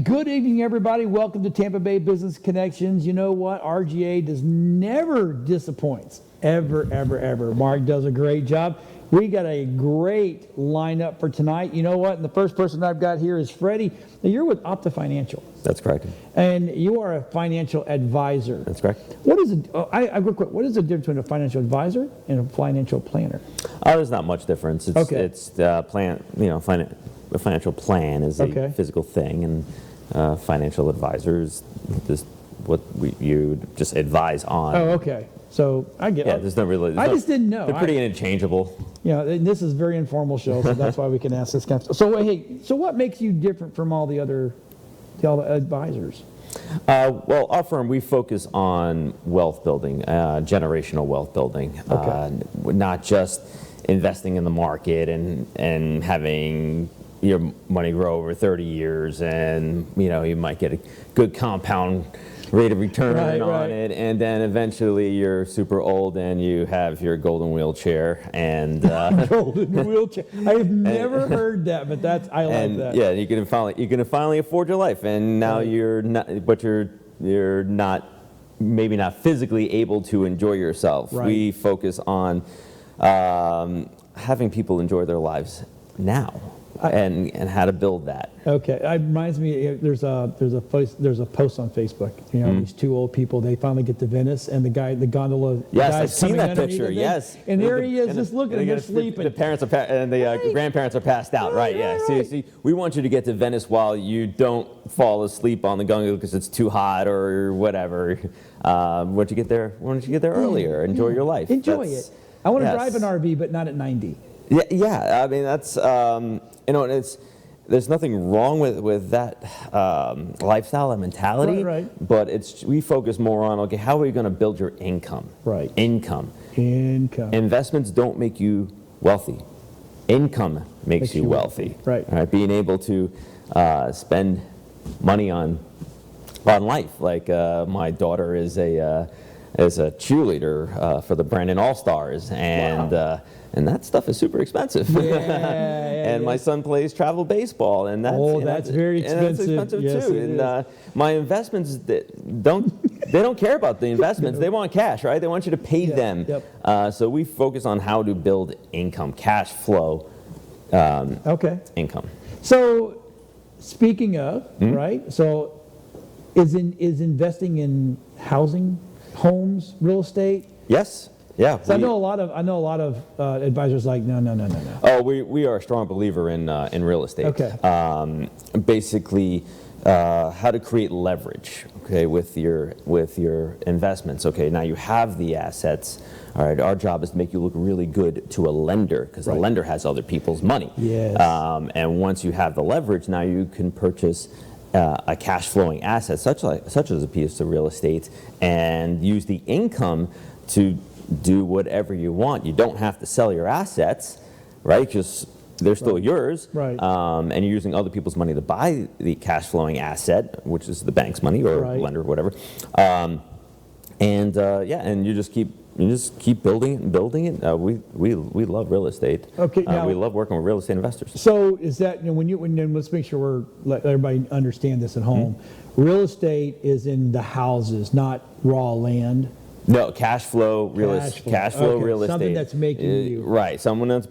Good evening, everybody. Welcome to Tampa Bay Business Connections. You know what? RGA does never disappoints. Ever, ever, ever. Mark does a great job. We got a great lineup for tonight. You know what? And the first person I've got here is Freddie. Now, you're with Opta Financial. That's correct. And you are a financial advisor. That's correct. What is it? Real quick, what is the difference between a financial advisor and a financial planner? There's not much difference. It's, okay. It's the plan. A financial plan is a physical thing, and financial advisor is just what you just advise on. Oh, okay. So I get. Yeah, there's no really. I just didn't know. They're pretty interchangeable. Yeah, this is a very informal show, so that's why we can ask this kind of stuff. So hey, so what makes you different from all the other advisors? Well, our firm, we focus on wealth building, generational wealth building, not just investing in the market and having your money grow over 30 years, and you might get a good compound rate of return on it, and then eventually you're super old and you have your golden wheelchair and golden wheelchair. I have never heard that, but I like that. Yeah, you can finally afford your life, and now you're not maybe not physically able to enjoy yourself. Right. We focus on having people enjoy their lives now. And how to build that. Okay, it reminds me. There's a post on Facebook. These two old people. They finally get to Venice, and the gondola. Yes, I've seen that picture. Yes, and there he is, just looking. They're sleeping. The parents are and the grandparents are passed out. Right. Yeah. See, we want you to get to Venice while you don't fall asleep on the gondola because it's too hot or whatever. Why don't you get there earlier? Enjoy your life. Enjoy it. I want to drive an RV, but not at 90. Yeah. I mean, that's there's nothing wrong with that lifestyle and mentality. Right. But we focus more on how are you going to build your income? Right. Income. Investments don't make you wealthy. Income makes you wealthy. Right. All right. Being able to spend money on life. Like my daughter is a cheerleader for the Brandon All-Stars, and wow. And that stuff is super expensive. And my son plays travel baseball, and that's very expensive. And that's expensive yes, too. And my investments don't care about the investments. They want cash, right? They want you to pay them. Yep. So we focus on how to build income, cash flow. Income. So speaking of, right? So is investing in housing, homes, real estate? Yes. Yeah, so I know a lot of advisors like no. Oh, we are a strong believer in real estate. Okay. Basically, how to create leverage. Okay, with your investments. Okay, now you have the assets. All right, our job is to make you look really good to a lender because the lender has other people's money. Yes. And once you have the leverage, now you can purchase a cash flowing asset such as a piece of real estate and use the income to do whatever you want. You don't have to sell your assets, right? Just they're still yours, right? And you're using other people's money to buy the cash flowing asset, which is the bank's money or lender or whatever. And you just keep building it and building it. We love real estate. Okay, now, we love working with real estate investors. So is that let's make sure let everybody understand this at home. Real estate is in the houses, not raw land. No, cash flow real estate. Something that's making you right. Someone's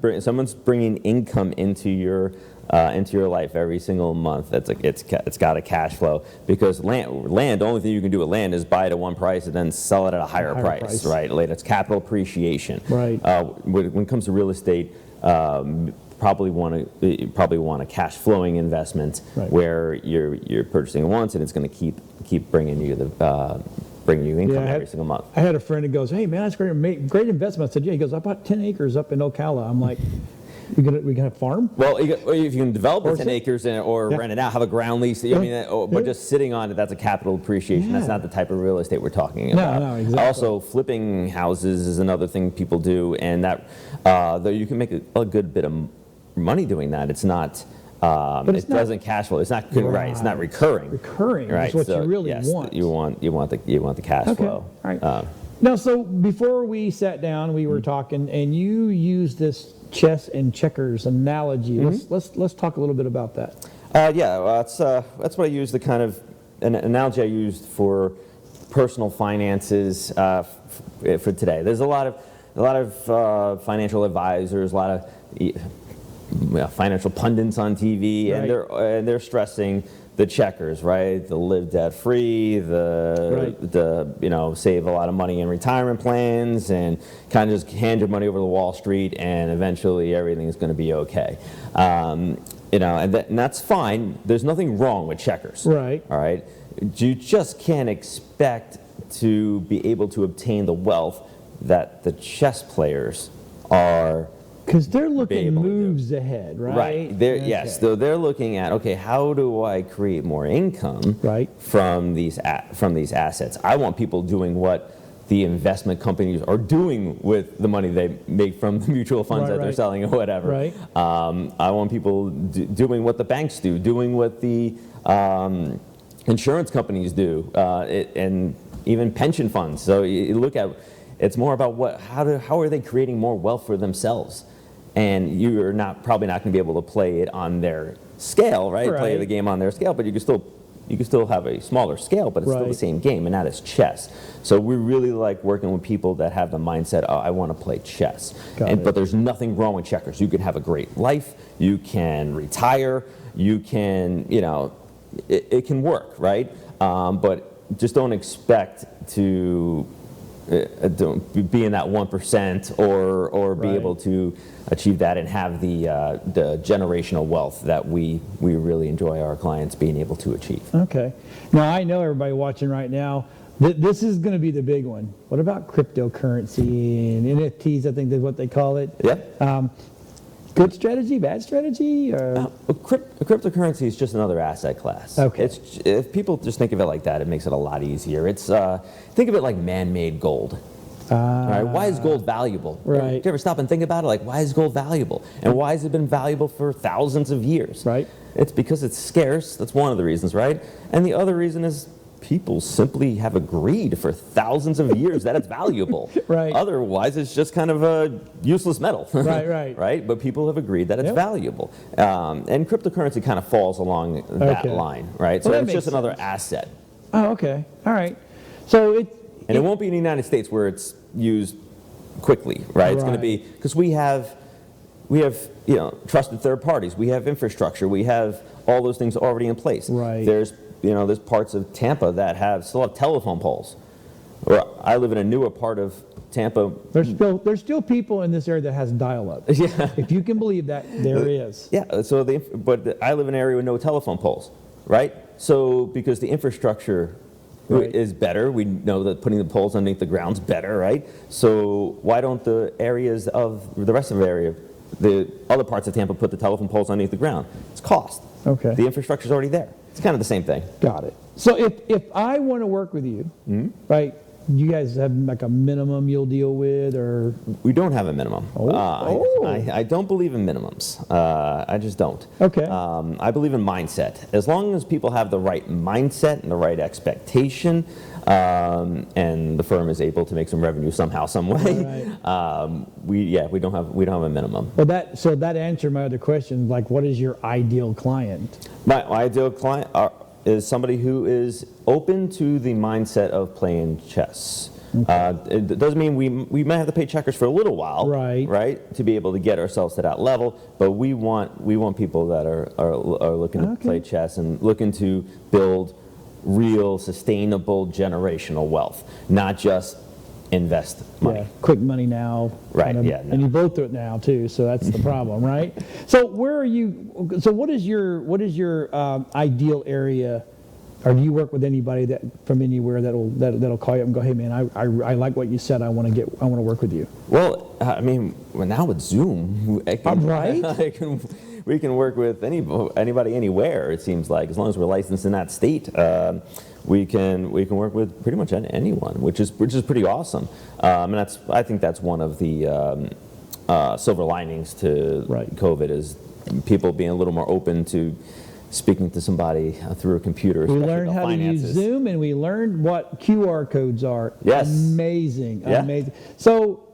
bringing income into your life every single month. It's got a cash flow because land. The only thing you can do with land is buy it at one price and then sell it at a higher price. Right. Later, it's capital appreciation. Right. When it comes to real estate, probably want a cash flowing investment where you're purchasing once and it's going to keep bringing you income every single month. I had a friend who goes, "Hey man, that's great investment." I said, "Yeah." He goes, "I bought 10 acres up in Ocala." I'm like, we gonna farm? Well, if you can develop 10 acres or rent it out, have a ground lease. But just sitting on it, that's a capital appreciation. That's not the type of real estate we're talking about. No, exactly. Also, flipping houses is another thing people do, and that though you can make a good bit of money doing that. It's not. But it doesn't cash flow. It's not It's not recurring. Recurring right? is what you really want. You want the cash flow. All right. Now, so before we sat down, we were talking, and you used this chess and checkers analogy. Let's talk a little bit about that. Yeah, well, that's what I use, the kind of an analogy I used for personal finances for today. There's a lot of financial advisors, a lot of financial pundits on TV, Right. and they're stressing the checkers, right? The live debt free, the save a lot of money in retirement plans, and kind of just hand your money over to Wall Street, and eventually everything's going to be okay. And that's fine. There's nothing wrong with checkers. Right. All right. You just can't expect to be able to obtain the wealth that the chess players are. Because they're looking able to do. moves ahead, right? Right. Yes. So they're looking at, okay, how do I create more income Right. from these assets? I want people doing what the investment companies are doing with the money they make from the mutual funds that they're selling or whatever. Right. I want people doing what the banks do, doing what the insurance companies do, and even pension funds. So you look at, it's more about how are they creating more wealth for themselves? And you're probably not going to be able to play it on their scale, right? Play the game on their scale, but you can still have a smaller scale, but it's still the same game, and that is chess. So we really like working with people that have the mindset, oh, I want to play chess. But there's nothing wrong with checkers. You can have a great life, you can retire, you can, it can work, right? But just don't expect to be in that 1% or be able to achieve that and have the generational wealth that we really enjoy our clients being able to achieve. Okay. Now, I know everybody watching right now, this is going to be the big one. What about cryptocurrency and NFTs, I think that's what they call it? Yeah. Good strategy, bad strategy? Cryptocurrency is just another asset class. Okay. If people just think of it like that, it makes it a lot easier. Think of it like man-made gold. All right, why is gold valuable? Right. Do you ever stop and think about it? Like, why is gold valuable? And why has it been valuable for thousands of years? Right. It's because it's scarce. That's one of the reasons, right? And the other reason is people simply have agreed for thousands of years that it's valuable. Right. Otherwise, it's just kind of a useless metal. Right. Right? But people have agreed that it's valuable. And cryptocurrency kind of falls along that line, right? So it's just another asset. Oh, okay. All right. So And it won't be in the United States where it's used quickly, right? It's going to be, because we have trusted third parties, we have infrastructure, we have all those things already in place. Right. There's parts of Tampa that still have telephone poles. I live in a newer part of Tampa. There's still people in this area that has dial-up. Yeah. If you can believe that, there is. Yeah. So but I live in an area with no telephone poles, right? So because the infrastructure is better, we know that putting the poles underneath the ground's better, right? So why don't the areas of the rest of the area, the other parts of Tampa, put the telephone poles underneath the ground? It's cost. Okay. The infrastructure's already there. It's kind of the same thing. Got it. So if I want to work with you, right? You guys have like a minimum you'll deal with, or we don't have a minimum. Oh. I don't believe in minimums. I just don't. Okay. I believe in mindset. As long as people have the right mindset and the right expectation, and the firm is able to make some revenue somehow, some way, we don't have a minimum. Well, that answered my other question. Like, what is your ideal client? My ideal client is somebody who is open to the mindset of playing chess. It doesn't mean we might have to pay checkers for a little while, right, to be able to get ourselves to that level. But we want people that are looking to play chess and looking to build real, sustainable, generational wealth, not just invest money. Yeah, quick money now. Right. No. And you both do it now too, so that's the problem, right? So where are you? So what is your ideal area? Or do you work with anybody that from anywhere that'll call you up and go, hey man, I like what you said. I want to work with you. Well, I mean, now with Zoom, we can work with anybody anywhere. It seems like, as long as we're licensed in that state, we can work with pretty much anyone, which is pretty awesome. And I think that's one of the silver linings to COVID, is people being a little more open to speaking to somebody through a computer. We learned how to use Zoom, and we learned what QR codes are. Yes. Amazing. So,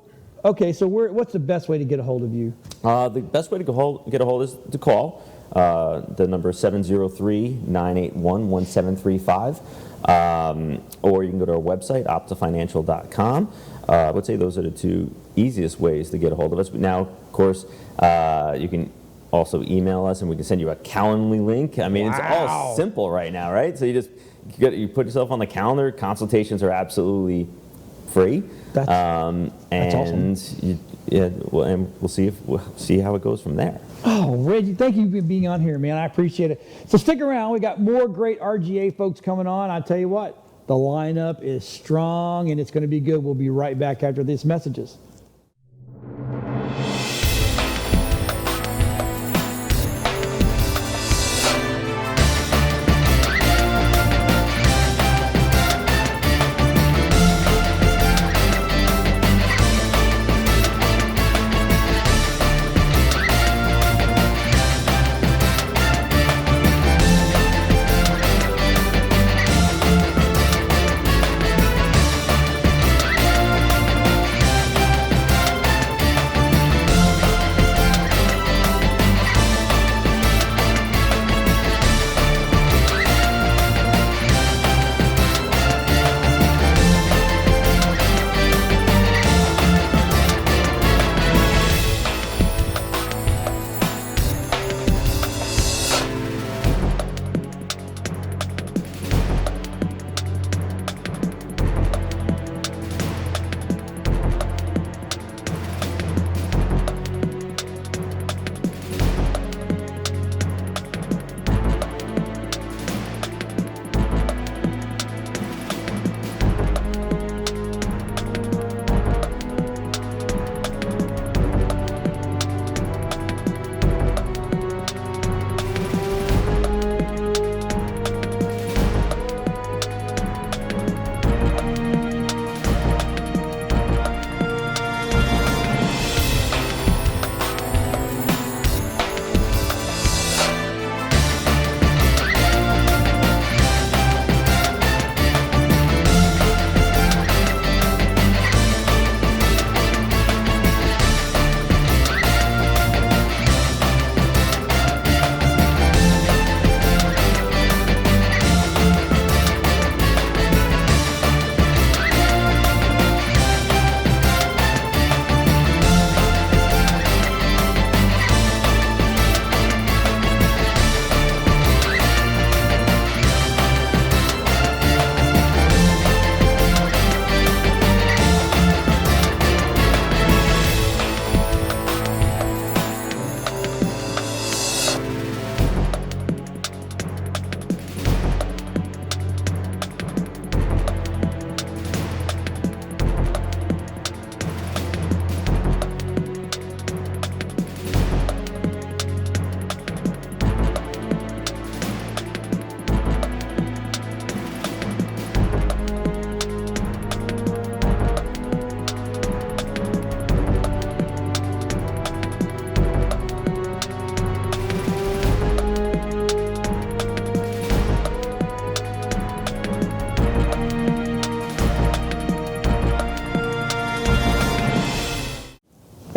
okay, so what's the best way to get a hold of you? The best way to get a hold is to call. The number is 703-981-1735. Or you can go to our website, optafinancial.com. I would say those are the two easiest ways to get a hold of us. But now, of course, you can also email us, and we can send you a Calendly link. I mean, It's all simple right now, right? So you put yourself on the calendar. Consultations are absolutely free. That's awesome. And we'll see how it goes from there. Oh, Reggie, thank you for being on here, man. I appreciate it. So stick around. We got more great RGA folks coming on. I tell you what, the lineup is strong, and it's going to be good. We'll be right back after these messages.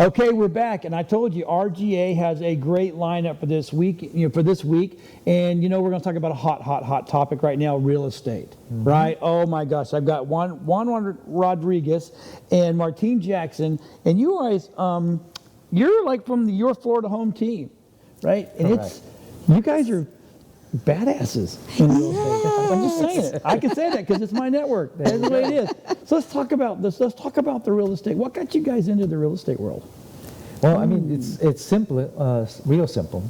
Okay, we're back, and I told you RGA has a great lineup for this week. And we're going to talk about a hot topic right now: real estate. Mm-hmm. Right? Oh my gosh, I've got Juan Rodriguez and Martine Jackson, and you guys, you're like from your Florida home team, right? And Correct. you guys are badasses in real estate. I'm just saying it. I can say that because it's my network. That's the way it is. So let's talk about this. Let's talk about the real estate. What got you guys into the real estate world? Well, I mean, it's simple, real simple.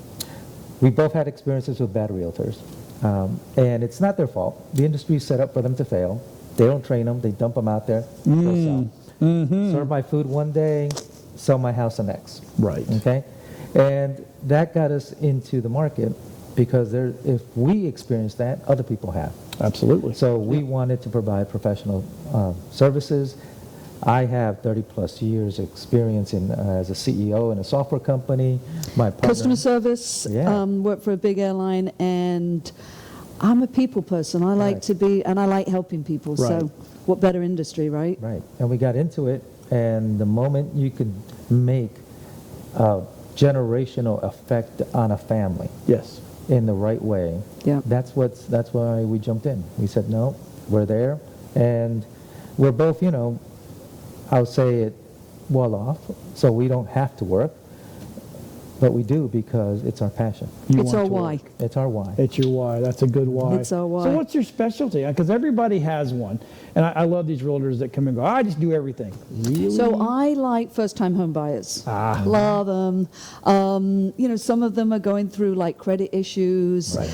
We both had experiences with bad realtors, and it's not their fault. The industry is set up for them to fail. They don't train them. They dump them out there. Go sell. Mm-hmm. Serve my food one day, sell my house the next. Right. Okay, and that got us into the market. Because if we experience that, other people have. Absolutely. So we wanted to provide professional services. I have 30 plus years experience as a CEO in a software company. My partner, customer service, work for a big airline, and I'm a people person. I like to be, and I like helping people. Right. So what better industry, right? Right. And we got into it, and the moment you could make generational effect on a family Yes. in the right way. Yeah. That's why we jumped in. We said, no, we're there, and we're both, I'll say it, well off, so we don't have to work, but we do because it's our passion. You It's want our to why. work. It's our why. It's your why. That's a good why. It's our why. So what's your specialty? Because everybody has one. And I love these realtors that come and go, I just do everything. Really? So I like first-time home buyers. Ah. Love them. Some of them are going through like credit issues. Right.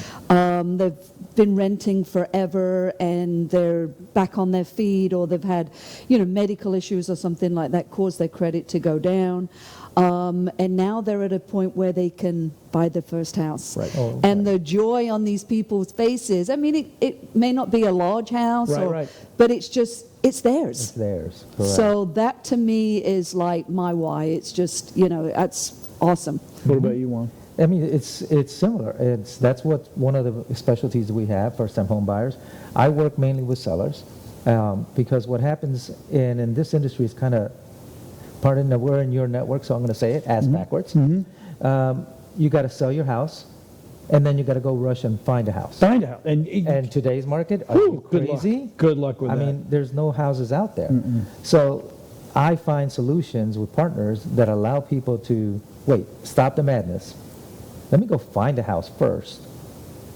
They've been renting forever and they're back on their feet, or they've had, medical issues or something like that caused their credit to go down. And now they're at a point where they can buy their first house. Right. Oh, and the joy on these people's faces, I mean, it may not be a large house, Right. but it's theirs. It's theirs. Correct. So that to me is like my why. It's just, that's awesome. What about you, Juan? I mean, it's similar. That's what one of the specialties we have, first-time home buyers. I work mainly with sellers because what happens in this industry is kind of, pardon that we're in your network, so I'm going to say it ass backwards. You got to sell your house, and then you got to go rush and find a house. Find out. And today's market, are whew, you good crazy? luck. Good luck with I that. mean, there's no houses out there. So I find solutions with partners that allow people to, wait, stop the madness. Let me go find a house first,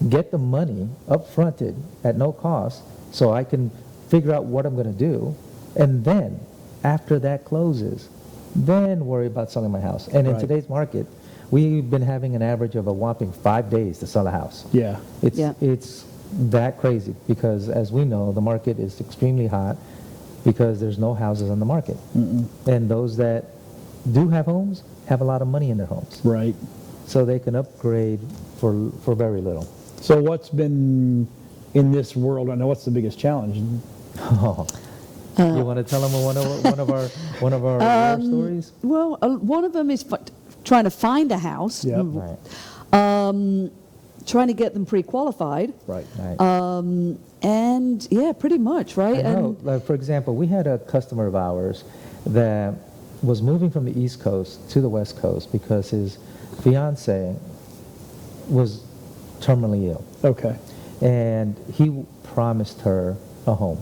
get the money up fronted at no cost so I can figure out what I'm going to do, and then after that closes, then worry about selling my house. And in Right. today's market, we've been having an average of a whopping 5 days to sell a house. Yeah. It's that crazy because, as we know, the market is extremely hot because there's no houses on the market. And those that do have homes have a lot of money in their homes. Right. So they can upgrade for very little. So what's been in this world? I know what's the biggest challenge? You want to tell them one of our war stories? Well, one of them is trying to find a house. Yep. Right. Trying to get them pre-qualified. Right. Right. And yeah, pretty much, right? I know. And Like, for example, we had a customer of ours that was moving from the East Coast to the West Coast because his fiance was terminally ill. Okay. And he promised her a home.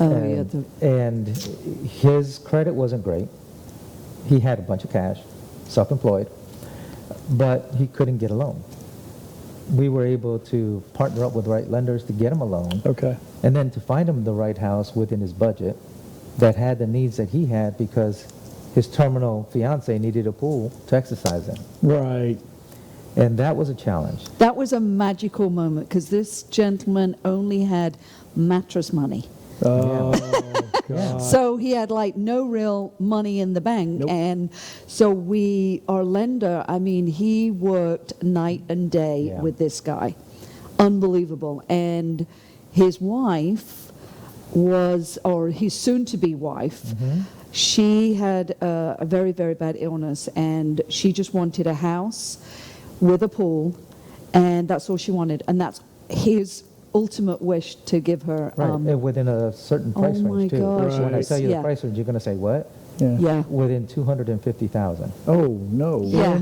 And his credit wasn't great. He had a bunch of cash, self-employed, but he couldn't get a loan. We were able to partner up with the right lenders to get him a loan, Okay. and then to find him the right house within his budget that had the needs that he had because his terminal fiance needed a pool to exercise in. Right. And that was a challenge. that was a magical moment because this gentleman only had mattress money. Oh, Yeah. God. So he had like no real money in the bank. Nope. And so our lender, I mean, he worked night and day Yeah. with this guy. Unbelievable. And his wife or his soon-to-be wife, she had a very, very bad illness, and she just wanted a house with a pool, and that's all she wanted. And that's his ultimate wish to give her. Right, and within a certain price oh my range, too. gosh, When I Right. tell you yeah. the price range, you're going to say, what? Yeah. Within 250,000. Oh, no. Yeah.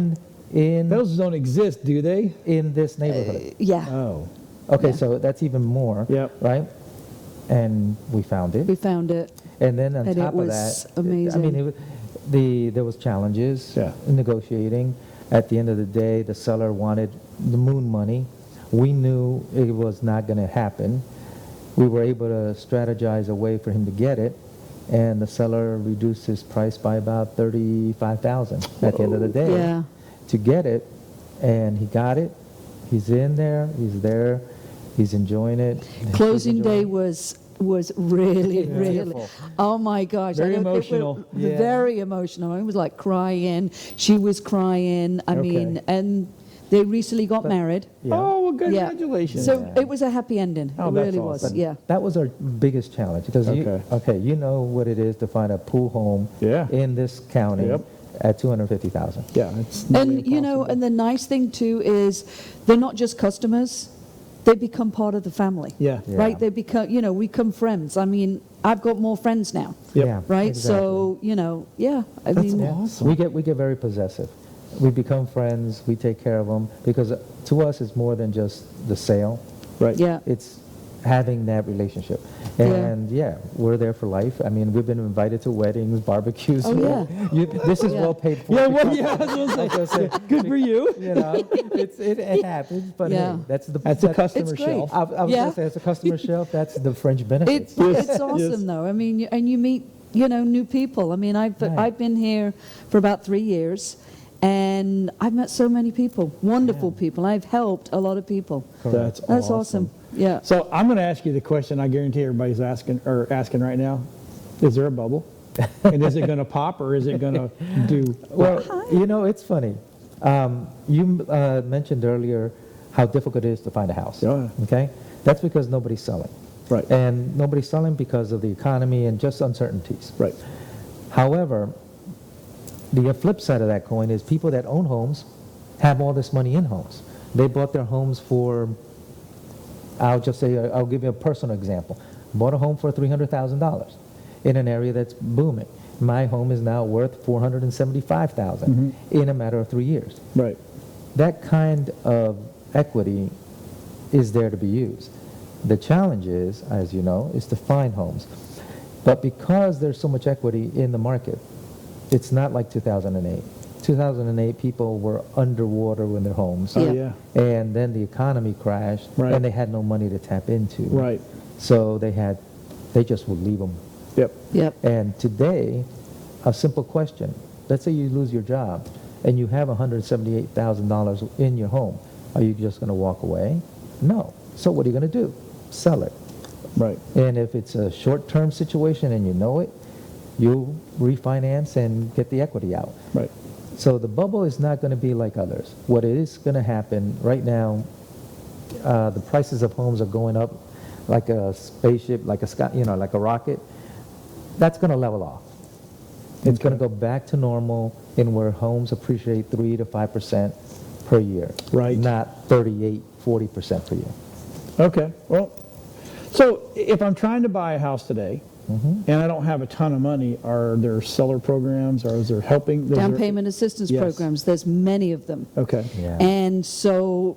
In Those don't exist, do they? in this neighborhood. Yeah. Oh. Okay, yeah. so that's even more, Yep. right? And we found it. We found it. And then on And it top of was that, amazing. I mean, there was challenges Yeah. in negotiating. At the end of the day, the seller wanted the moon money. We knew it was not going to happen. We were able to strategize a way for him to get it, and the seller reduced his price by about $35,000 at the end of the day Yeah. to get it, and he got it. He's in there. He's there. He's enjoying it. Closing He's day enjoying it. was really, Yeah. really, Tearful. oh my gosh. Very I don't think emotional. Yeah. Very emotional. I was like crying. She was crying. I Okay. mean, and they recently got married. Yeah. Oh, well, Yeah. congratulations. So Yeah. it was a happy ending. Oh, it that's really awesome. was. Yeah. That was our biggest challenge because Okay. you know what it is to find a pool home Yeah. in this county Yep. at $250,000. Yeah, it's nearly And, impossible. and the nice thing too is they're not just customers. They become part of the family. Yeah. Yeah. Right? They become, we become friends. I mean, I've got more friends now. Yep. Yeah, Right? exactly. So, yeah. I That's mean, awesome. We get very possessive. We become friends. We take care of them because to us, it's more than just the sale. Right. Yeah. It's having that relationship. And we're there for life. I mean, we've been invited to weddings, barbecues. Oh, yeah. This is well paid for. Yeah, well, yeah, I was gonna say, good for you. You know, it happens, but Yeah. hey, that's the That's a customer It's great. shelf. I was Yeah. going to say, as a customer shelf, that's the fringe benefits. It's awesome though. I mean, and you meet, new people. I mean, I've been here for about 3 years, and I've met so many people, wonderful people. I've helped a lot of people. That's That's awesome. Yeah. So I'm going to ask you the question I guarantee everybody's asking right now. Is there a bubble? And is it going to pop or is it going to do? Well, it's funny. You mentioned earlier how difficult it is to find a house. Yeah. Okay? That's because nobody's selling. Right. And nobody's selling because of the economy and just uncertainties. Right. However, the flip side of that coin is people that own homes have all this money in homes. They bought their homes for, I'll give you a personal example. Bought a home for $300,000 in an area that's booming. My home is now worth $475,000 in a matter of 3 years. Right. That kind of equity is there to be used. The challenge is, as you know, is to find homes. But because there's so much equity in the market, it's not like 2008. 2008, people were underwater in their homes. Oh, yeah. And then the economy crashed, Right. and they had no money to tap into. Right. So they just would leave them. Yep. Yep. And today, a simple question. Let's say you lose your job, and you have $178,000 in your home. Are you just going to walk away? No. So what are you going to do? Sell it. Right. And if it's a short-term situation and you know it, you'll refinance and get the equity out. Right. So the bubble is not going to be like others. What is going to happen right now, the prices of homes are going up like a spaceship, like a rocket. That's going to level off. It's going to go back to normal in where homes appreciate 3 to 5% per year. Right. Not 38, 40% per year. Okay. Well, so if I'm trying to buy a house today and I don't have a ton of money, are there seller programs or is there helping? Down payment assistance Yes. programs. There's many of them. Okay. Yeah. And so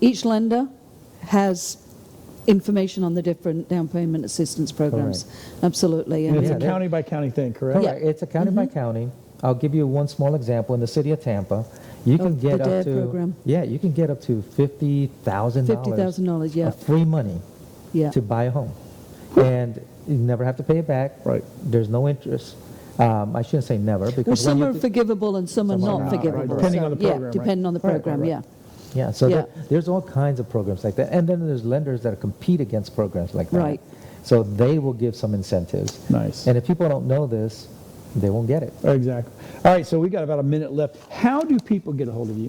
each lender has information on the different down payment assistance programs. Absolutely. And And it's Yeah, a they- county by county thing, correct? Correct. It's a county by county. I'll give you one small example. In the city of Tampa, you can the get up DARE to program. you can get up to $50,000 $50,000, yeah. of free money Yeah. to buy a home, and you never have to pay it back. Right. There's no interest. I shouldn't say never Well, because some when are you forgivable and some are Some are not not, forgivable. right, depending on the program, Yeah, right? depending on the Right, program, right, yeah. right. yeah, so Yeah. there's all kinds of programs like that, and then there's lenders that compete against programs like that. Right. So they will give some incentives. Nice. And if people don't know this, they won't get it. Exactly. All right, so we got about a minute left. How do people get a hold of you?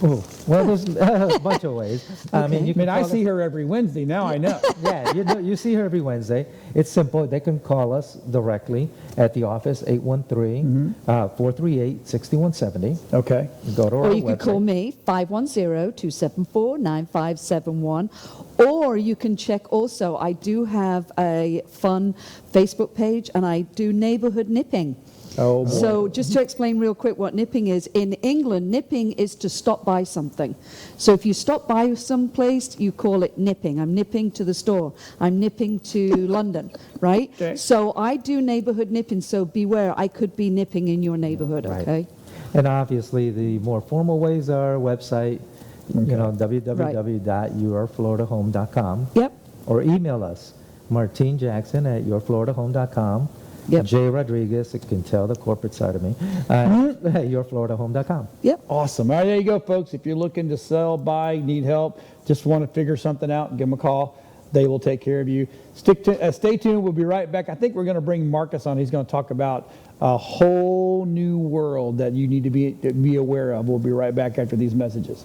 Oh, well, there's a bunch of ways. I mean, you I mean, can I call see us- her every Wednesday. Now I know. Yeah, you see her every Wednesday. It's simple. They can call us directly at the office, 813-438-6170. Okay. Go to our Or you could website. call me, 510-274-9571. Or you can check also, I do have a fun Facebook page and I do neighborhood nipping. Oh, boy. So just to explain real quick what nipping is, in England, nipping is to stop by something. So if you stop by someplace, you call it nipping. I'm nipping to the store. I'm nipping to London, right? Okay. So I do neighborhood nipping, so beware, I could be nipping in your neighborhood, Right. okay? And obviously, the more formal ways are our website, www.yourfloridahome.com. Yep. Or email us, Martine Jackson at yourfloridahome.com. Yep. Jay Rodriguez, you can tell the corporate side of me, yourfloridahome.com. Yep. Awesome. All right, there you go, folks. If you're looking to sell, buy, need help, just want to figure something out, give them a call. They will take care of you. Stay tuned. We'll be right back. I think we're going to bring Marcus on. He's going to talk about a whole new world that you need to be aware of. We'll be right back after these messages.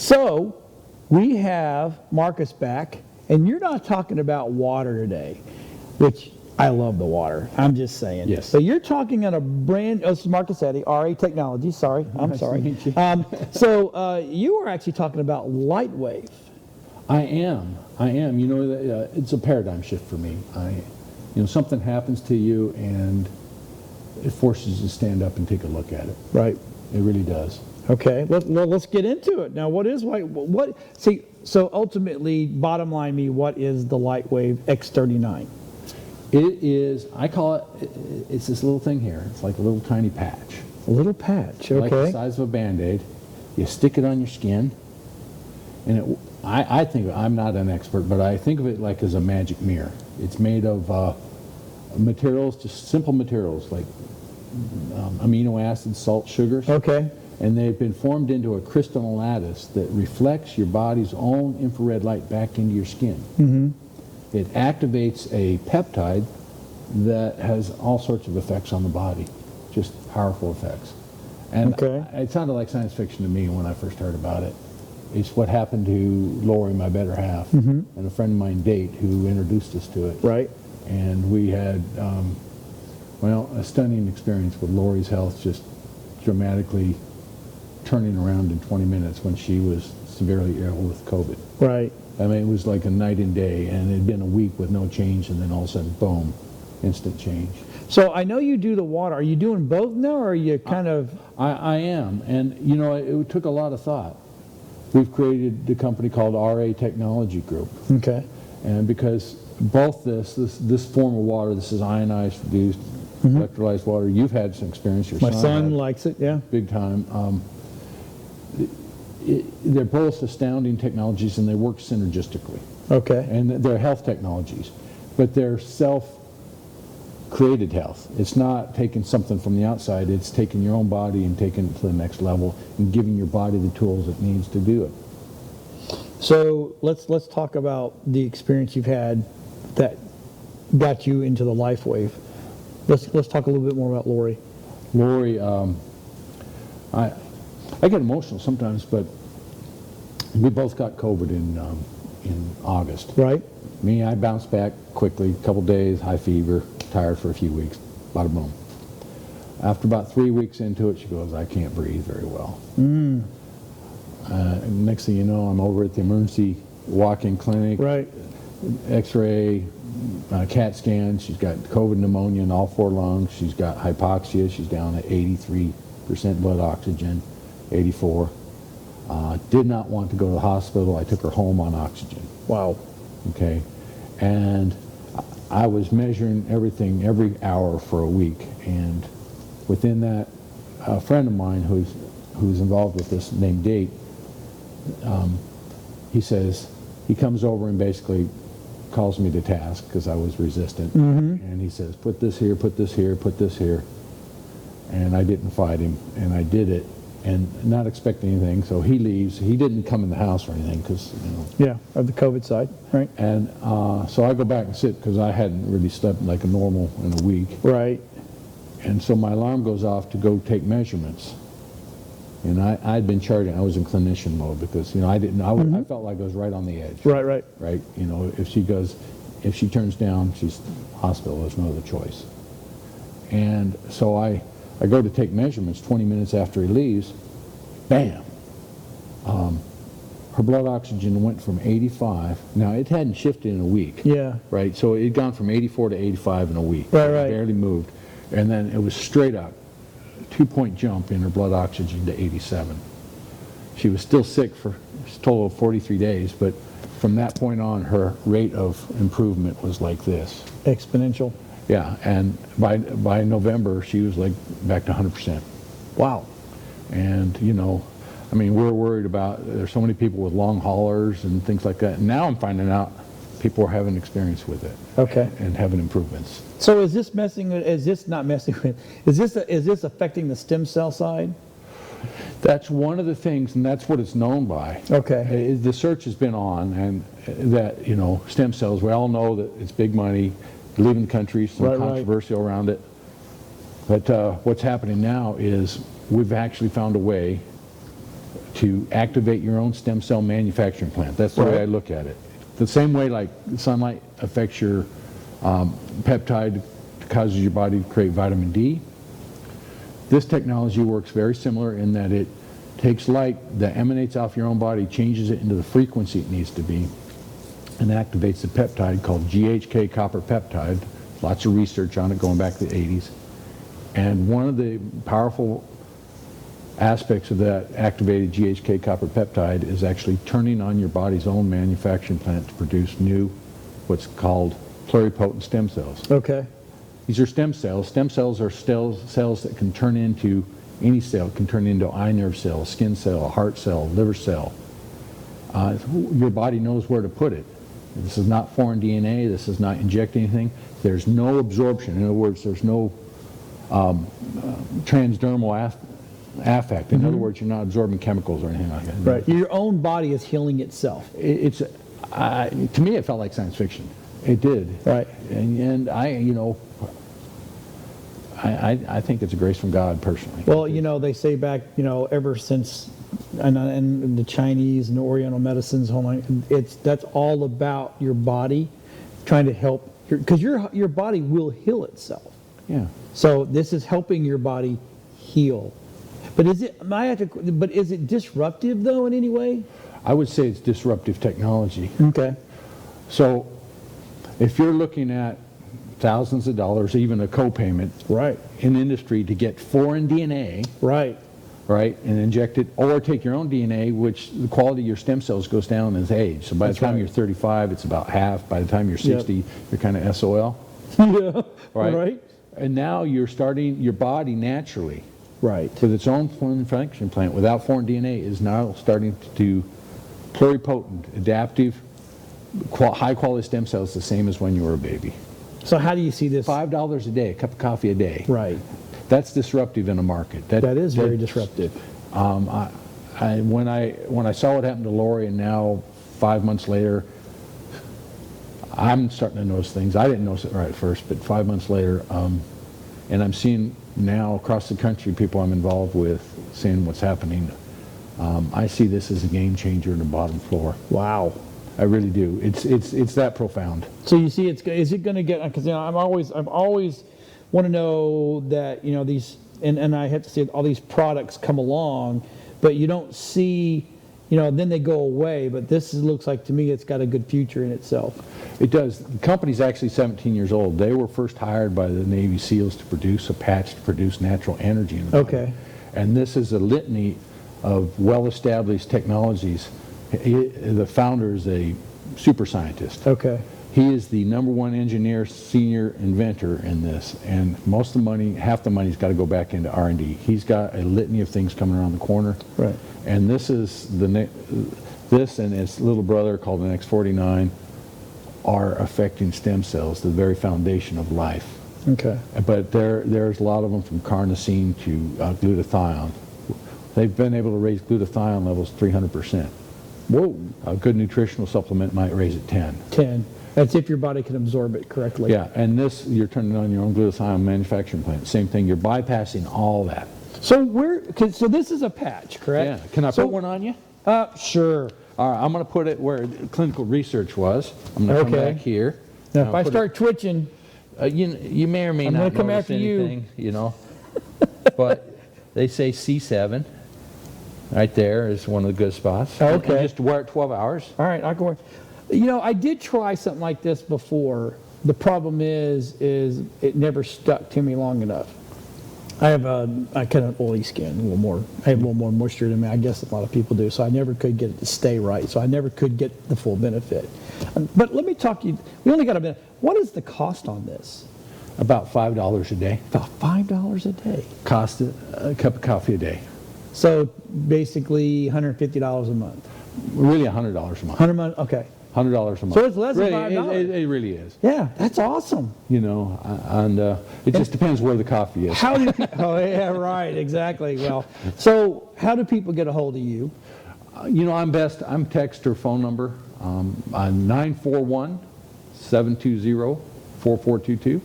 So we have Marcus back, and you're not talking about water today, which I love the water. I'm just saying. Yes. So you're talking on a brand. Oh, this is Marcus Eddy, RA Technology. Sorry, I'm Nice sorry. to meet you. So you are actually talking about Lightwave. I am. You know, it's a paradigm shift for me. You know, something happens to you and it forces you to stand up and take a look at it. Right. It really does. Okay. Let's get into it now. What is what? See. So ultimately, bottom line, what is the Lightwave X39? It is, I call it, it's this little thing here. It's like a little tiny patch. A little patch. Like the Okay. size of a Band-Aid. You stick it on your skin. And I think, I'm not an expert, but I think of it like as a magic mirror. It's made of materials, just simple materials like amino acids, salt, sugars. Okay. And they've been formed into a crystalline lattice that reflects your body's own infrared light back into your skin. Mm-hmm. It activates a peptide that has all sorts of effects on the body, just powerful effects. And Okay. it sounded like science fiction to me when I first heard about it. It's what happened to Lori, my better half, and a friend of mine, Date, who introduced us to it. Right. And we had, a stunning experience with Lori's health just dramatically turning around in 20 minutes when she was severely ill with COVID. Right. I mean, it was like a night and day, and it had been a week with no change, and then all of a sudden, boom, instant change. So I know you do the water. Are you doing both now, or are you kind of? I am, and you know, it took a lot of thought. We've created the company called RA Technology Group, Okay. and because both this form of water, this is ionized, reduced, electrolyzed water. You've had some experience. Your My son had likes it. Yeah. big time. They're both astounding technologies, and they work synergistically. Okay. And they're health technologies, but they're self-created health. It's not taking something from the outside. It's taking your own body and taking it to the next level and giving your body the tools it needs to do it. So let's talk about the experience you've had that got you into the Lightwave. Let's talk a little bit more about Lori. Lori, I get emotional sometimes, but we both got COVID in August. Right. Me, I bounced back quickly, a couple days, high fever, tired for a few weeks, bada boom. After about 3 weeks into it, she goes, I can't breathe very well. Next thing you know, I'm over at the emergency walk-in clinic, Right. X-ray, CAT scan. She's got COVID pneumonia in all 4 lungs. She's got hypoxia. She's down at 83% blood oxygen, 84. Did not want to go to the hospital. I took her home on oxygen. Wow. Okay, and I was measuring everything every hour for a week, and within that, a friend of mine who's involved with this named Date, he says, he comes over and basically calls me to task because I was resistant, and he says, put this here, put this here, put this here, and I didn't fight him, and I did it, and not expecting anything, so he leaves. He didn't come in the house or anything because, you know. Yeah, of the COVID side, right? And so I go back and sit because I hadn't really slept like a normal in a week. Right. And so my alarm goes off to go take measurements. And I'd been charting. I was in clinician mode because, you know, I felt like I was right on the edge. Right, right. Right? You know, if she turns down, she's hospital. There's no other choice. And so I go to take measurements 20 minutes after he leaves. Bam! Her blood oxygen went from 85. Now, it hadn't shifted in a week. Yeah. Right? So it had gone from 84 to 85 in a week. Right, It right. barely moved. And then it was straight up. 2-point jump in her blood oxygen to 87. She was still sick for a total of 43 days, but from that point on, her rate of improvement was like this. Exponential. Yeah, and by November, she was like back to 100%. Wow. And, you know, I mean, we're worried about, there's so many people with long haulers and things like that. And now I'm finding out people are having experience with it. Okay. And having improvements. So is this affecting the stem cell side? That's one of the things, and that's what it's known by. Okay. The search has been on, and that, you know, stem cells, we all know that it's big money, leaving the country, some Right, controversy around it. But what's happening now is we've actually found a way to activate your own stem cell manufacturing plant. That's the way I look at it. The same way like sunlight affects your peptide, causes your body to create vitamin D. This technology works very similar in that it takes light that emanates off your own body, changes it into the frequency it needs to be, and activates the peptide called GHK copper peptide. Lots of research on it going back to the 80s. And one of the powerful aspects of that activated GHK copper peptide is actually turning on your body's own manufacturing plant to produce new, what's called pluripotent stem cells. Okay. These are stem cells. Stem cells are cells that can turn into any cell, can turn into eye nerve cell, skin cell, heart cell, liver cell. Your body knows where to put it. This is not foreign DNA. This is not injecting anything. There's no absorption. In other words, there's no transdermal affect. In other words, you're not absorbing chemicals or anything like that. Right. Your own body is healing itself. To me, it felt like science fiction. It did. Right. And I think it's a grace from God personally. Well, they say back, ever since, and the Chinese and the Oriental medicines, that's all about your body trying to help, because your body will heal itself. Yeah. So this is helping your body heal. But is it disruptive though in any way? I would say it's disruptive technology. Okay. So if you're looking at thousands of dollars, even a co-payment, Right. in industry to get foreign DNA, Right. right, and inject it, or take your own DNA, which the quality of your stem cells goes down as age. So by the time you're 35, it's about half. By the time you're 60, you're kind of SOL. Yeah. Right. And now you're starting, your body naturally, Right. with its own manufacturing plant, without foreign DNA, is now starting to do pluripotent, adaptive, high-quality stem cells, the same as when you were a baby. So how do you see this? $5 a day, a cup of coffee a day. Right. That's disruptive in a market. That is very disruptive. When I saw what happened to Lori, and now 5 months later, I'm starting to notice things. I didn't notice it right at first, but 5 months later, and I'm seeing now across the country people I'm involved with seeing what's happening. I see this as a game changer in the bottom floor. Wow. I really do. It's that profound. So you see, is it going to get? Because I've always want to know that these, and I have to say all these products come along, but you don't see, then they go away. But this looks like to me it's got a good future in itself. It does. The company's actually 17 years old. They were first hired by the Navy SEALs to produce a patch to produce natural energy in the body. Okay. And this is a litany of well-established technologies. The founder is a super scientist. Okay. He is the #1 engineer, senior inventor in this, and most of the money, half the money's got to go back into R&D. He's got a litany of things coming around the corner. Right. And this is this and its little brother called an X39 are affecting stem cells, the very foundation of life. Okay. But there's a lot of them, from carnosine to glutathione. They've been able to raise glutathione levels 300%. Whoa. A good nutritional supplement might raise it 10. 10. That's if your body can absorb it correctly. Yeah, and this, you're turning on your own glutathione manufacturing plant. Same thing, you're bypassing all that. So so this is a patch, correct? Yeah. Can I put one on you? Sure. All right, I'm going to put it where clinical research was. I'm going to come back here. Now, if I start twitching, you may or may I'm not gonna come notice after you. anything, but they say C7 right there is one of the good spots. Okay. And just wear it 12 hours. all right, I can work. I did try something like this before. The problem is it never stuck to me long enough. I have I kind of oily skin, a little more. I have a little more moisture than me. I guess a lot of people do. So I never could get it to stay right. So I never could get the full benefit. But let me talk to you. We only got a minute. What is the cost on this? About $5 a day. About $5 a day. Cost a cup of coffee a day. So basically $150 a month. Really $100 a month. 100 month. Okay. $100 a month. So it's less than really, $5. It really is. Yeah, that's awesome. And it just depends where the coffee is. How do oh yeah, right, exactly. Well, so how do people get a hold of you? I'm text or phone number. I'm 941-720-4422.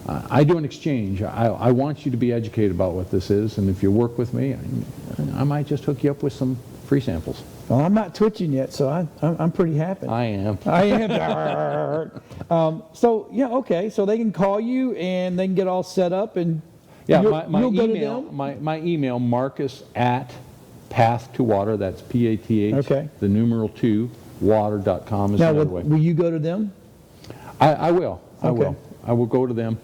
I do an exchange. I want you to be educated about what this is, and if you work with me, I might just hook you up with some free samples. Well, I'm not twitching yet, so I'm pretty happy. I am. I am. So yeah, okay. So they can call you and they can get all set up, and Yeah, you'll go to them? my email, Marcus at Path to Water. That's PATH. Okay. The numeral 2 water.com is Now, another way. will you go to them? I will. I Okay. will. I will go to them.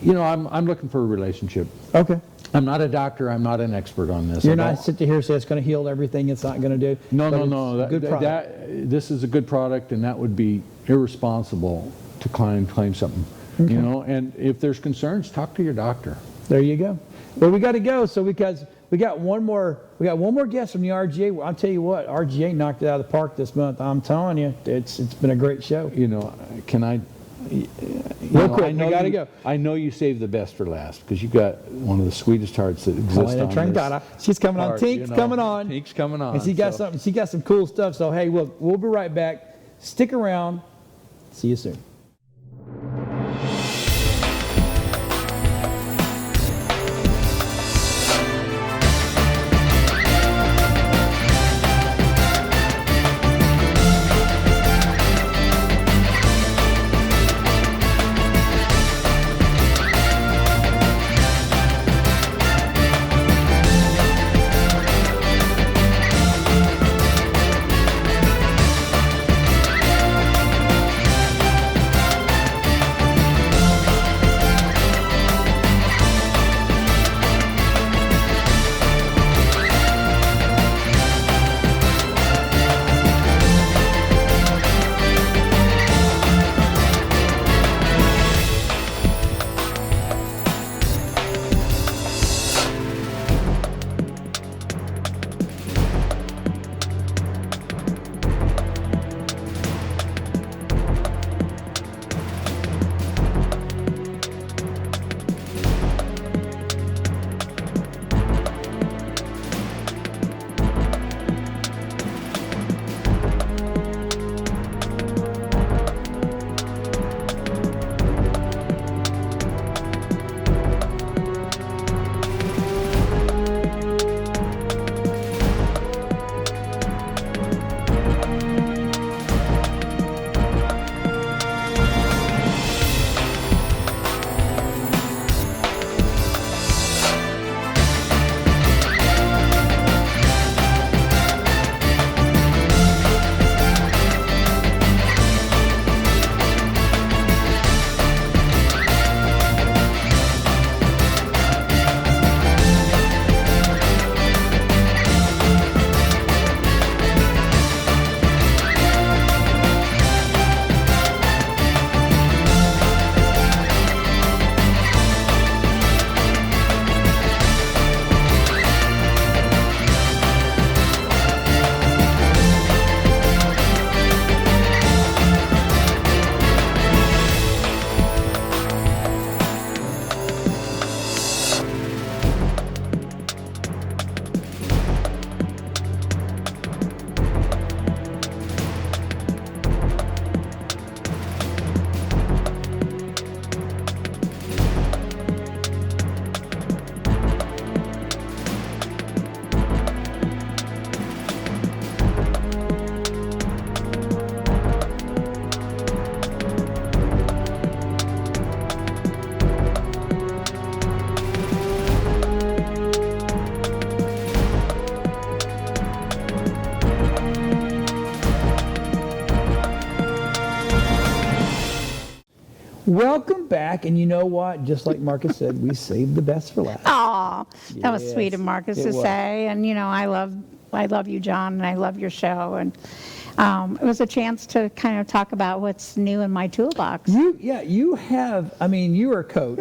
You know, I'm looking for a relationship. Okay. I'm not a doctor. I'm not an expert on this. You're I not don't- sitting here and say it's going to heal everything. It's not going to do. No, but no, it's no. a good product. This is a good product, and that would be irresponsible to claim something. Okay. You know, and if there's concerns, talk to your doctor. There you go. Well, we got to go. So because we got one more guest from the RGA. I'll tell you what, RGA knocked it out of the park this month. I'm telling you, it's been a great show. You know, can I? Real quick, we got to go. I know you saved the best for last because you got one of the sweetest hearts that exists Helena on Trangata. this. She's coming on. Heart, Tink's coming on. Tink's coming on. And she got so- something. She got some cool stuff. So hey, we'll be right back. Stick around. See you soon. Welcome back, and you know what? Just like Marcus said, we saved the best for last. Aw, that was sweet Yes, of Marcus it to was. say. And, you know, I love you, John, and I love your show. And it was a chance to kind of talk about what's new in my toolbox. You have. I mean, you are a coach.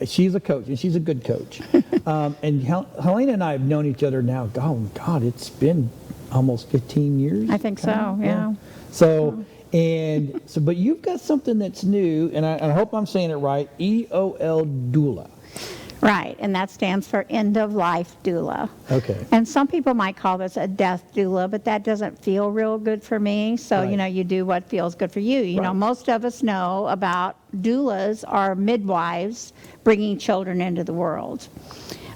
She's a coach, and she's a good coach. And Helena and I have known each other now. Oh God, it's been almost 15 years. I think so, yeah. So. But you've got something that's new, and I hope I'm saying it right. EOL Doula. Right, and that stands for end-of-life doula. Okay. And some people might call this a death doula, but that doesn't feel real good for me. So, Right. you do what feels good for you. You know, Right. most of us know about doulas are midwives bringing children into the world.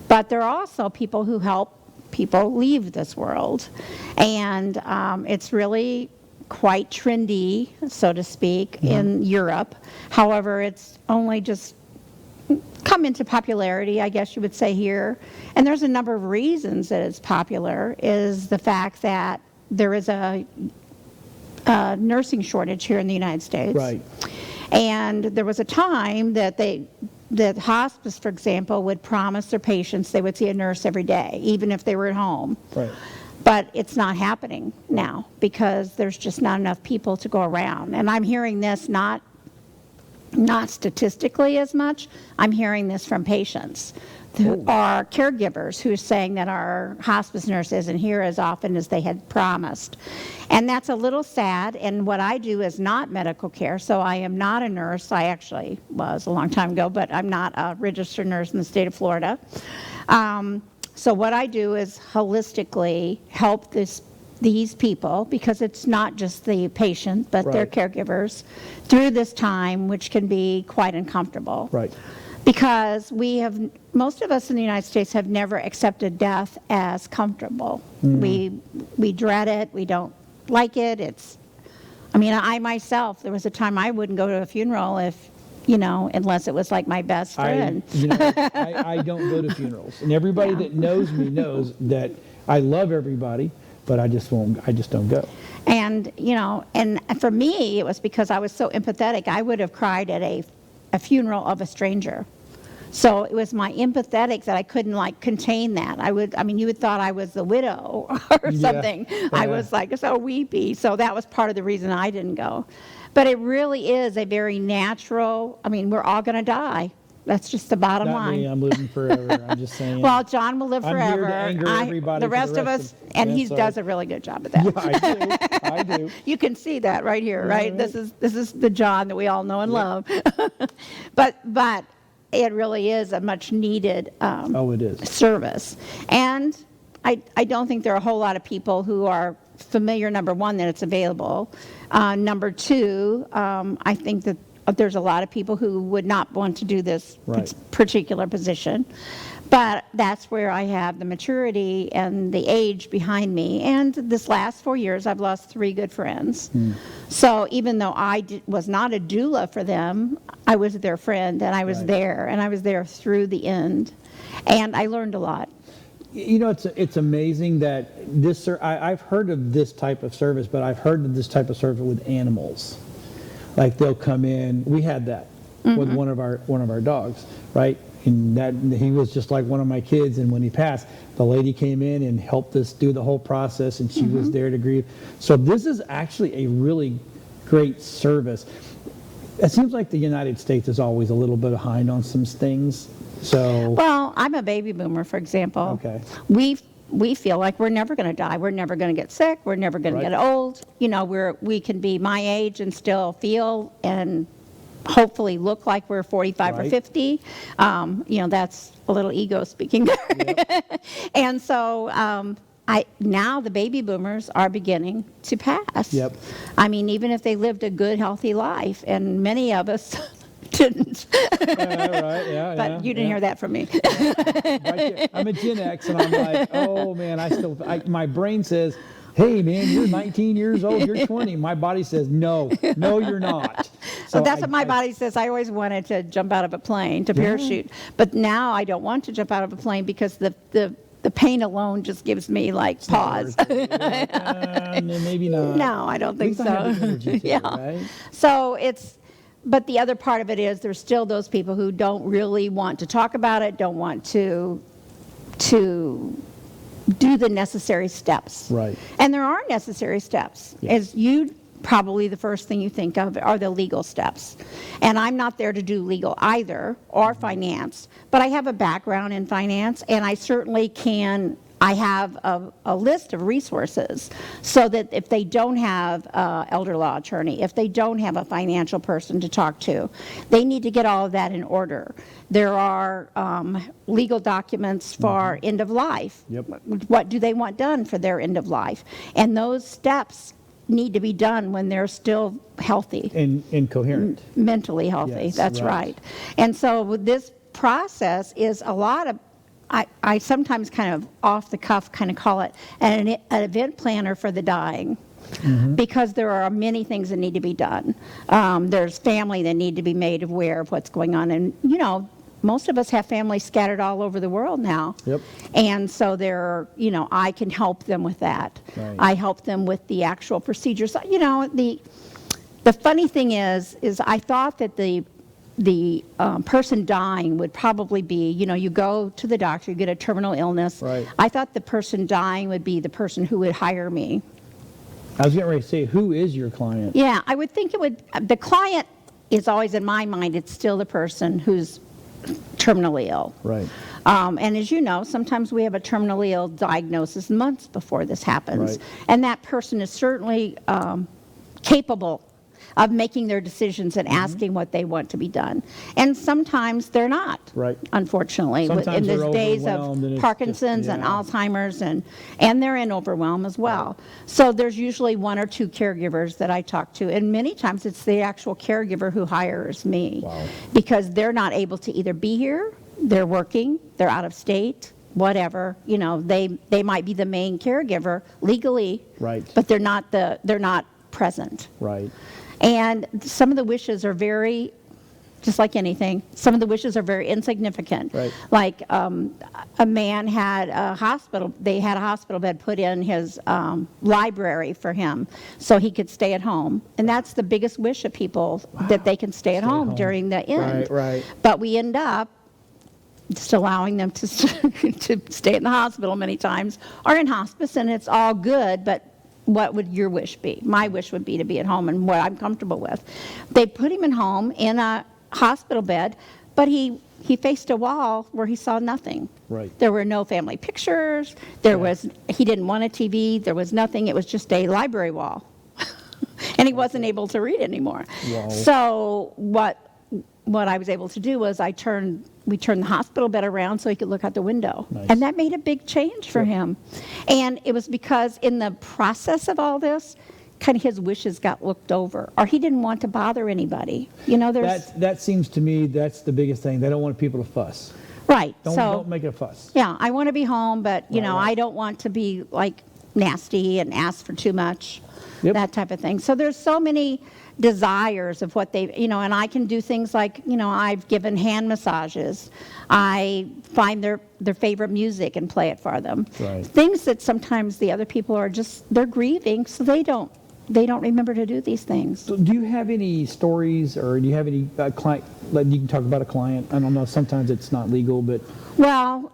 But there are also people who help people leave this world. And it's really quite trendy, so to speak, in Europe. However, it's only just come into popularity, I guess you would say, here. And there's a number of reasons that it's popular, is the fact that there is a nursing shortage here in the United States. Right. And there was a time that that hospice, for example, would promise their patients they would see a nurse every day, even if they were at home. Right. But it's not happening now because there's just not enough people to go around. And I'm hearing this not statistically as much. I'm hearing this from patients who are caregivers who are saying that our hospice nurse isn't here as often as they had promised. And that's a little sad. And what I do is not medical care. So I am not a nurse. I actually was a long time ago, but I'm not a registered nurse in the state of Florida. So what I do is holistically help these people, because it's not just the patient, but their Right. caregivers, through this time, which can be quite uncomfortable. Right. Because most of us in the United States have never accepted death as comfortable. We dread it. We don't like it. I myself, there was a time I wouldn't go to a funeral unless it was like my best friend. I don't go to funerals, and everybody that knows me knows that I love everybody, but I just don't go. And and for me, it was because I was so empathetic. I would have cried at a funeral of a stranger. So it was my empathetic that I couldn't contain that. You would thought I was the widow or something. I was so weepy. So that was part of the reason I didn't go. But it really is a very natural, we're all going to die. That's just the bottom Not line. me, I'm living forever. I'm just saying. Well, John will live I'm forever. here to anger everybody the for rest of us, and he does a really good job at that. Yeah, I do. You can see that right here, right? This is the John that we all know and love. But it really is a much needed It is. service. And I don't think there are a whole lot of people who are familiar, number one, that it's available. Number two, I think that there's a lot of people who would not want to do this Right. particular position. But that's where I have the maturity and the age behind me. And this last 4 years, I've lost 3 good friends. So even though I was not a doula for them, I was their friend, and I was Right. there, and I was there through the end. And I learned a lot. It's amazing that I've heard of this type of service, but I've heard of this type of service with animals. Like they'll come in. We had that with one of our dogs, right? And that he was just like one of my kids. And when he passed, the lady came in and helped us do the whole process, and she was there to grieve. So this is actually a really great service. It seems like the United States is always a little bit behind on some things. So Well, I'm a baby boomer, for example. Okay. We feel like we're never going to die. We're never going to get sick. We're never going Right. to get old. We can be my age and still feel and hopefully look like we're 45 or Right. 50. That's a little ego speaking there. And so now the baby boomers are beginning to pass. Yep. Even if they lived a good, healthy life, and many of us didn't. right, yeah, But you didn't hear that from me. Right there. I'm a Gen X, and I'm like, oh man, my brain says, hey man, you're 19 years old, you're 20. My body says, no, you're not. So Well, that's what my body says. I always wanted to jump out of a plane, to parachute. But now I don't want to jump out of a plane because the pain alone just gives me pause. Maybe not. No, I don't think At least I have so. the energy to, Yeah. right? So but the other part of it is there's still those people who don't really want to talk about it, don't want to do the necessary steps. Right. And there are necessary steps. Yes. Probably the first thing you think of are the legal steps. And I'm not there to do legal either, or finance, but I have a background in finance, and I certainly can I have a list of resources so that if they don't have an elder law attorney, if they don't have a financial person to talk to, they need to get all of that in order. There are legal documents for end of life. Yep. What do they want done for their end of life? And those steps need to be done when they're still healthy. And coherent. Mentally healthy, Yes, that's right. And so this process is a lot of, I sometimes kind of off the cuff kind of call it an event planner for the dying. Because there are many things that need to be done. There's family that need to be made aware of what's going on. And, you know, most of us have families scattered all over the world now. Yep. And so I can help them with that. Right. I help them with the actual procedures. You know, the funny thing is I thought that the person dying would probably be, you know, you go to the doctor, you get a terminal illness. Right. I thought the person dying would be the person who would hire me. I was getting ready to say, who is your client? Yeah, I would think it would, the client is always in my mind, it's still the person who's terminally ill. Right. And as you know, sometimes we have a terminally ill diagnosis months before this happens. Right. And that person is certainly capable of making their decisions and asking what they want to be done. And sometimes they're not, Right. unfortunately. Sometimes in they're these days overwhelmed and of it's Parkinson's just- and yeah. Alzheimer's, and they're in overwhelm as well. So there's usually one or two caregivers that I talk to, and many times it's the actual caregiver who hires me. Wow. Because they're not able to either be here, they're working, they're out of state, whatever, you know, they might be the main caregiver legally, Right. but they're not present. Right. And some of the wishes are very, just like anything, some of the wishes are very insignificant. Right. Like a man had they had a hospital bed put in his library for him so he could stay at home. And that's the biggest wish of people, that they can stay at home during the end. Right. But we end up just allowing them to stay in the hospital many times, or in hospice, and it's all good, but what would your wish be? My wish would be to be at home and what I'm comfortable with. They put him in home in a hospital bed, but he faced a wall where he saw nothing. Right. There were no family pictures. He didn't want a TV. There was nothing. It was just a library wall. And he wasn't able to read anymore. Wow. So what I was able to do was we turned the hospital bed around so he could look out the window. Nice. And that made a big change for him. And it was because in the process of all this, kind of his wishes got looked over, or he didn't want to bother anybody. You know, That seems to me, that's the biggest thing. They don't want people to fuss. right. Don't make it a fuss. Yeah, I want to be home, but you know, right. I don't want to be like nasty and ask for too much, Yep. that type of thing. So there's so many desires of what they, you know, and I can do things like, you know, I've given hand massages. I find their favorite music and play it for them. Right. Things that sometimes the other people are they're grieving, so they don't remember to do these things. So do you have any stories, or do you have any client, like you can talk about a client? I don't know, sometimes it's not legal, but Well,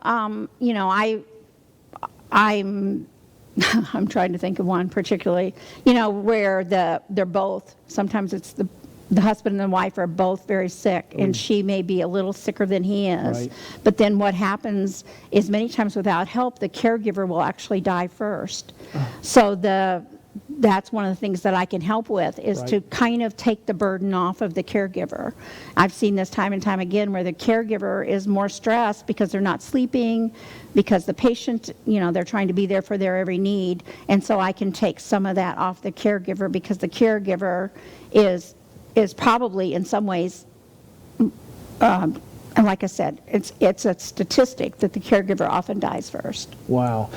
you know, I'm trying to think of one particularly, you know, where they're both, sometimes it's the husband and the wife are both very sick, and she may be a little sicker than he is. Right. But then what happens is many times without help, the caregiver will actually die first. So that's one of the things that I can help with, is Right. to kind of take the burden off of the caregiver. I've seen this time and time again where the caregiver is more stressed because they're not sleeping, because the patient, you know, they're trying to be there for their every need. And so I can take some of that off the caregiver, because the caregiver is probably in some ways, and like I said, it's a statistic that the caregiver often dies first. wow.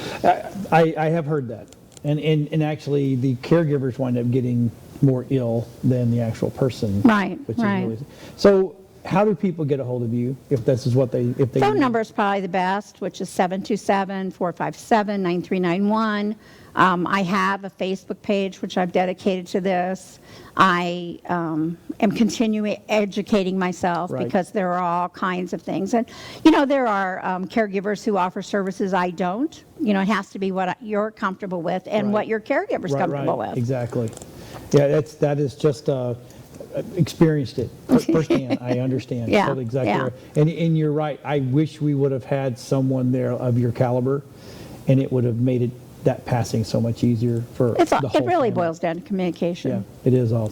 I have heard that. And actually, the caregivers wind up getting more ill than the actual person. Right, which is right. really, so how do people get a hold of you if this is what they Phone number is probably the best, which is 727-457-9391. I have a Facebook page which I've dedicated to this. I am continuing educating myself, Right. because there are all kinds of things. And, you know, there are caregivers who offer services I don't. You know, it has to be what you're comfortable with and Right. what your caregiver's comfortable with. Exactly. Yeah, that is just experienced it firsthand. I understand. Yeah, Totally, exactly yeah. right. And you're right. I wish we would have had someone there of your caliber. and it would have made that passing so much easier for the whole It really family. boils down to communication. Yeah, it is all.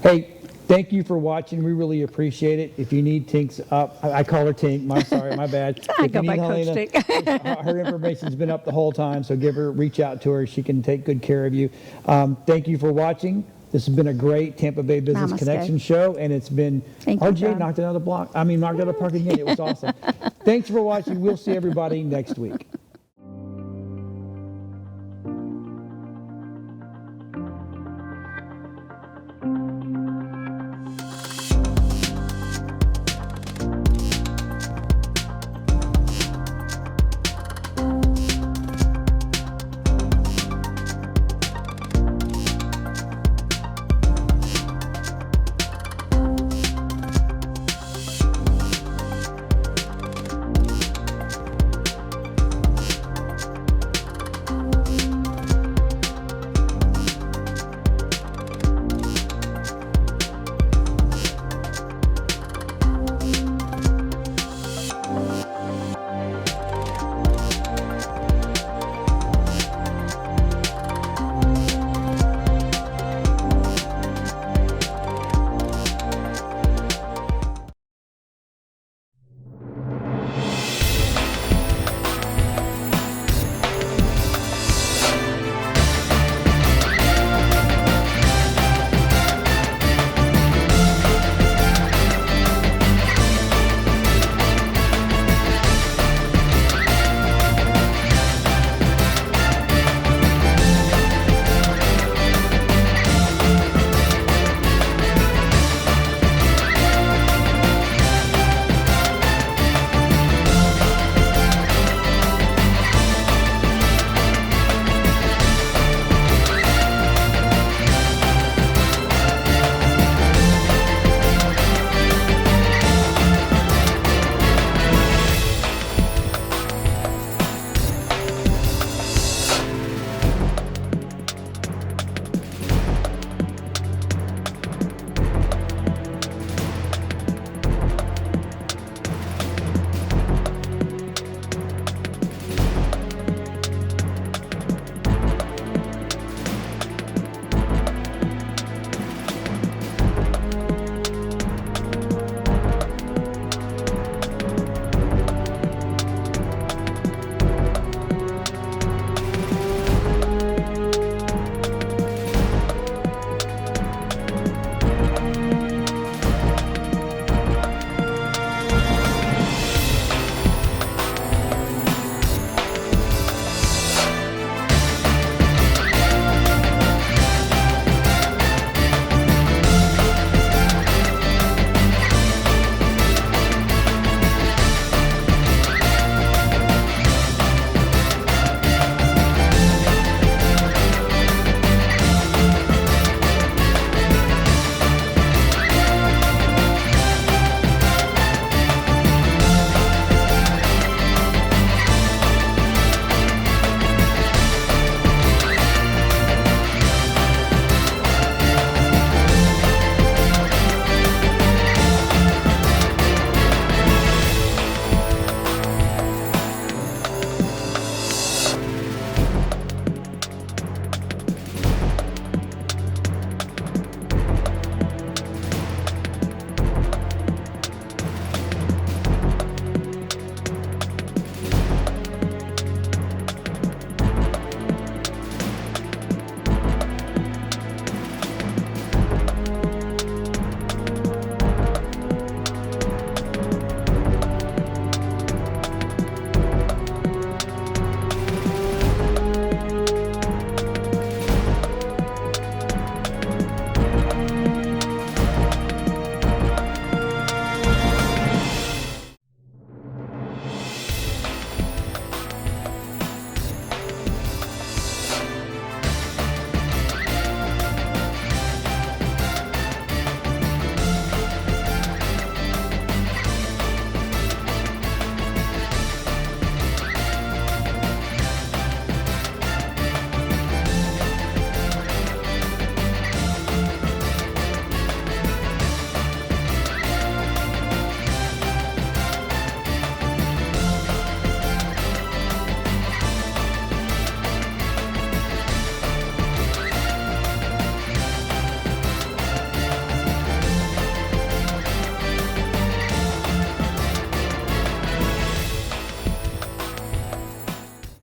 Hey, thank you for watching. We really appreciate it. If you need Tink's up, I call her Tink. My bad. I If go you by need Coach Helena, Tink. her information's been up the whole time, so reach out to her. She can take good care of you. Thank you for watching. This has been a great Tampa Bay Business Namaste. Connection show, and it's been Thank you, RJ John. knocked it out of the park again. It was awesome. Thanks for watching. We'll see everybody next week.